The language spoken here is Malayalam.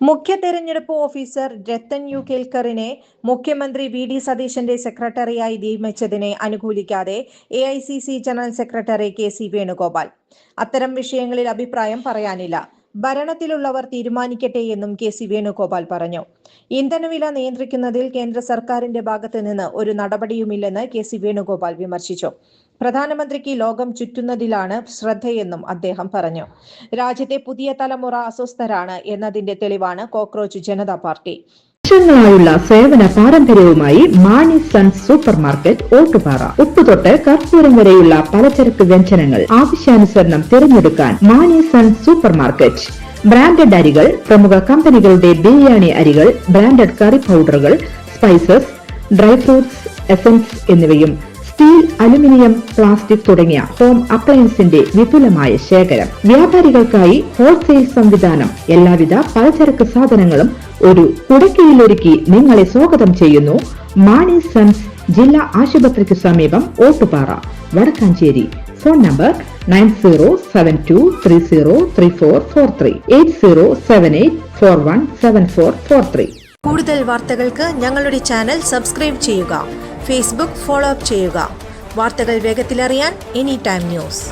മുഖ്യ തെരഞ്ഞെടുപ്പ് ഓഫീസർ രത്തൻ യു കേൽക്കറിനെ മുഖ്യമന്ത്രി വി.ഡി. സതീശന്റെ സെക്രട്ടറിയായി നിയമിച്ചതിനെ അനുകൂലിക്കാതെ എ.ഐ.സി.സി ജനറൽ സെക്രട്ടറി കെ.സി. വേണുഗോപാൽ. അത്തരം വിഷയങ്ങളിൽ അഭിപ്രായം പറയാനില്ല. ഭരണത്തിലുള്ളവർ തീരുമാനിക്കട്ടെ എന്നും കെ.സി. വേണുഗോപാൽ പറഞ്ഞു. ഇന്ധനവില നിയന്ത്രിക്കുന്നതിൽ കേന്ദ്ര സർക്കാരിന്റെ ഭാഗത്ത് നിന്ന് ഒരു നടപടിയുമില്ലെന്ന് കെ.സി. വേണുഗോപാൽ വിമർശിച്ചു. പ്രധാനമന്ത്രിക്ക് ലോകം ചുറ്റുന്നതിലാണ് ശ്രദ്ധയെന്നും അദ്ദേഹം പറഞ്ഞു. രാജ്യത്തെ പുതിയ തലമുറ അസ്വസ്ഥരാണ് എന്നതിന്റെ തെളിവാണ് കോക്രോച്ച് ജനതാ പാർട്ടി. വർഷങ്ങളായുള്ള സേവന പാരമ്പര്യവുമായി Mani sons super market Ottupara. ഉപ്പ് തൊട്ട് കർപ്പൂരം വരെയുള്ള പലചരക്ക് വ്യഞ്ജനങ്ങൾ ആവശ്യാനുസരണം തിരഞ്ഞെടുക്കാൻ Mani sons super market. Branded അരികൾ, പ്രമുഖ കമ്പനികളുടെ ബിരിയാണി അരികൾ, ബ്രാൻഡഡ് കറി പൗഡറുകൾ, സ്പൈസസ്, ഡ്രൈ ഫ്രൂട്ട്സ്, എസൻസ് എന്നിവയും സ്റ്റീൽ, അലുമിനിയം, പ്ലാസ്റ്റിക് തുടങ്ങിയ ഹോം അപ്ലയൻസിന്റെ വിപുലമായ ശേഖരം. വ്യാപാരികൾക്കായി ഹോൾസെയിൽ സംവിധാനം. എല്ലാവിധ പലചരക്ക് സാധനങ്ങളും ഒരു കുടക്കീഴിലൊരുക്കി നിങ്ങളെ സ്വാഗതം ചെയ്യുന്നു. മാണി സൺസ് ജില്ലാ ആശുപത്രിക്ക് സമീപം ഓട്ടുപാറ, വടക്കാഞ്ചേരി. Phone number 9072303443 8078417443. കൂടുതൽ വാർത്തകൾക്ക് ഞങ്ങളുടെ ചാനൽ സബ്സ്ക്രൈബ് ചെയ്യുക. ഫേസ്ബുക്ക് ഫോളോ അപ്പ് ചെയ്യുക. വാർത്തകൾ വേഗത്തിലറിയാൻ എനി ടൈം ന്യൂസ്.